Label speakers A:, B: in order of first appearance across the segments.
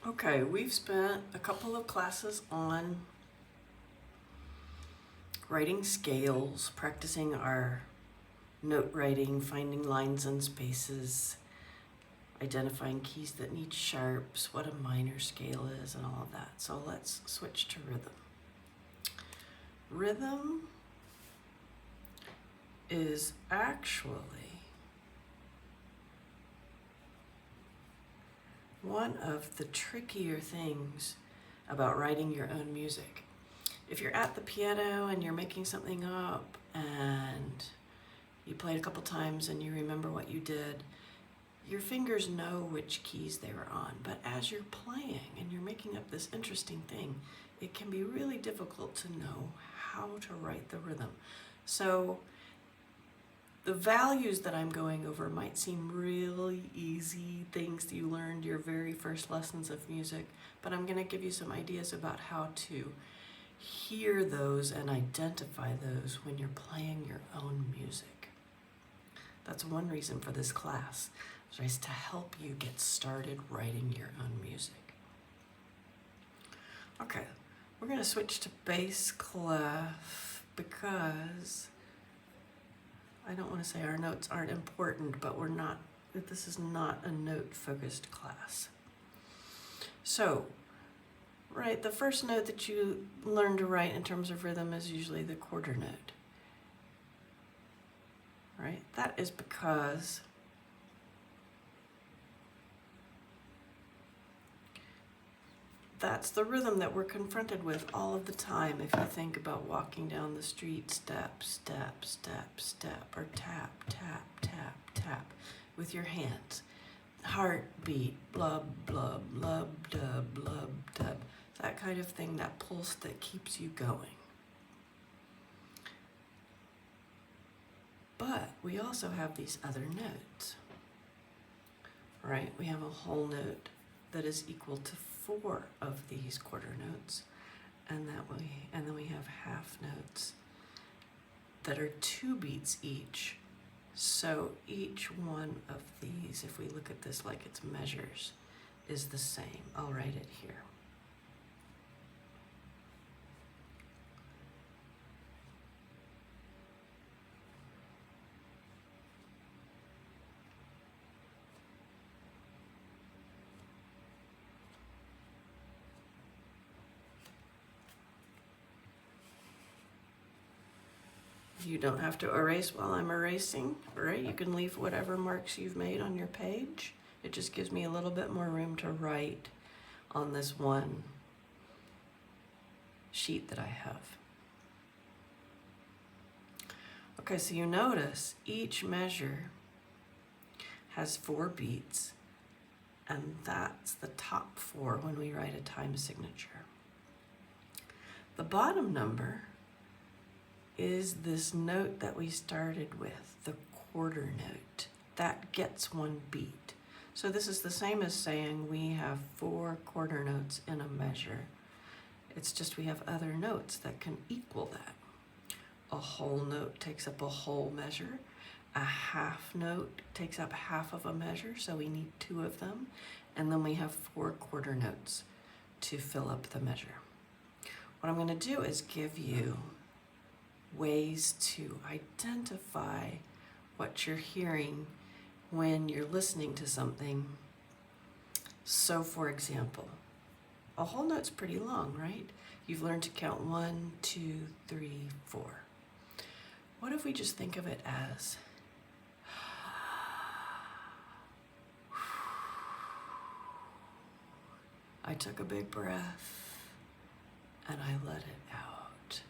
A: Okay, we've spent a couple of classes on writing scales, practicing our note writing, finding lines and spaces, identifying keys that need sharps, what a minor scale is, and all of that. So let's switch to rhythm. Rhythm is actually one of the trickier things about writing your own music. If you're at the piano and you're making something up and you played a couple times and you remember what you did, your fingers know which keys they were on. But as you're playing and you're making up this interesting thing, it can be really difficult to know how to write the rhythm. So the values that I'm going over might seem really easy things that you learned your very first lessons of music, but I'm going to give you some ideas about how to hear those and identify those when you're playing your own music. That's one reason for this class, is to help you get started writing your own music. Okay, we're going to switch to bass clef because I don't want to say our notes aren't important, but this is not a note-focused class. So, right, the first note that you learn to write in terms of rhythm is usually the quarter note. Right? That is because that's the rhythm that we're confronted with all of the time. If you think about walking down the street, step, step, step, step, or tap, tap, tap, tap with your hands. Heartbeat, blub, blub, blub, dub, blub, dub. That kind of thing, that pulse that keeps you going. But we also have these other notes, right? We have a whole note that is equal to 4 of these quarter notes, and then we have half notes that are 2 beats each. So each one of these, if we look at this like it's measures, is the same. I'll write it here. You don't have to erase while I'm erasing, right? You can leave whatever marks you've made on your page. It just gives me a little bit more room to write on this one sheet that I have. Okay, so you notice each measure has 4 beats, and that's the top 4 when we write a time signature. The bottom number is this note that we started with, the quarter note. That gets 1 beat. So this is the same as saying we have 4 quarter notes in a measure. It's just we have other notes that can equal that. A whole note takes up a whole measure. A half note takes up half of a measure, so we need 2 of them. And then we have 4 quarter notes to fill up the measure. What I'm going to do is give you ways to identify what you're hearing when you're listening to something. So for example, a whole note's pretty long, right? You've learned to count 1, 2, 3, 4. What if we just think of it as I took a big breath and I let it out.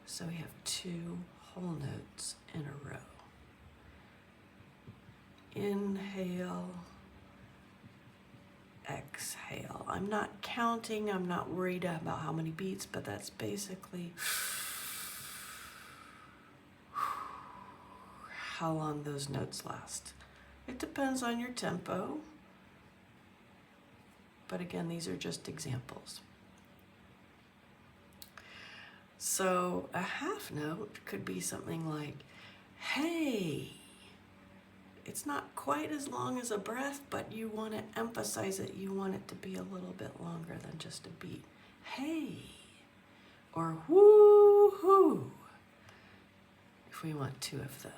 A: So we have 2 whole notes in a row. Inhale, exhale. I'm not counting, I'm not worried about how many beats, but that's basically how long those notes last. It depends on your tempo, but again, these are just examples. So a half note could be something like, hey, it's not quite as long as a breath, but you want to emphasize it. You want it to be a little bit longer than just a beat. Hey, or woo-hoo, if we want two of them.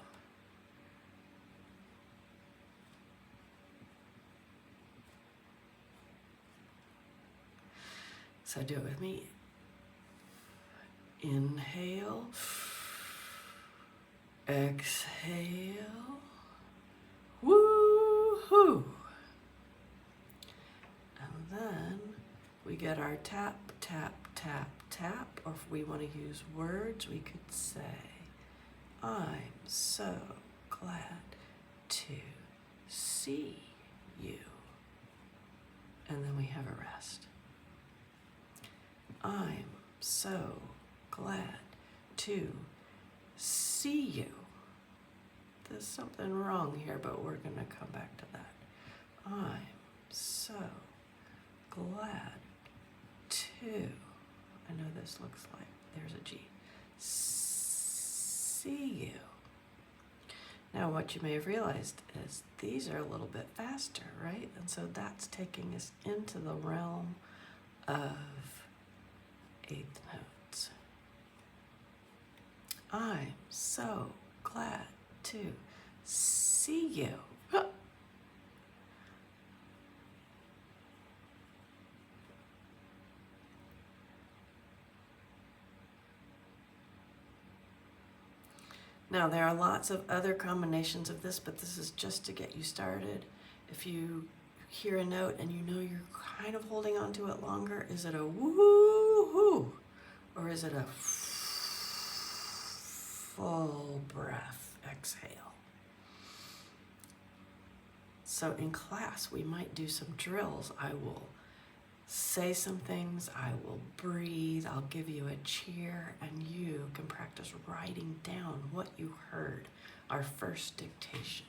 A: So do it with me. Inhale, exhale, woo-hoo. And then we get our tap, tap, tap, tap, or if we want to use words, we could say, I'm so glad to see you. And then we have a rest. I'm so glad to see you. There's something wrong here, but we're going to come back to that. I'm so glad to, I know this looks like there's a G, see you. Now what you may have realized is these are a little bit faster, right? And so that's taking us into the realm of eighth notes. I'm so glad to see you. Huh. Now there are lots of other combinations of this, but this is just to get you started. If you hear a note and you know you're kind of holding on to it longer, is it a woo-hoo or is it a full breath exhale? So in class we might do some drills. I will say some things, I will breathe, I'll give you a cheer, and you can practice writing down what you heard, our first dictation.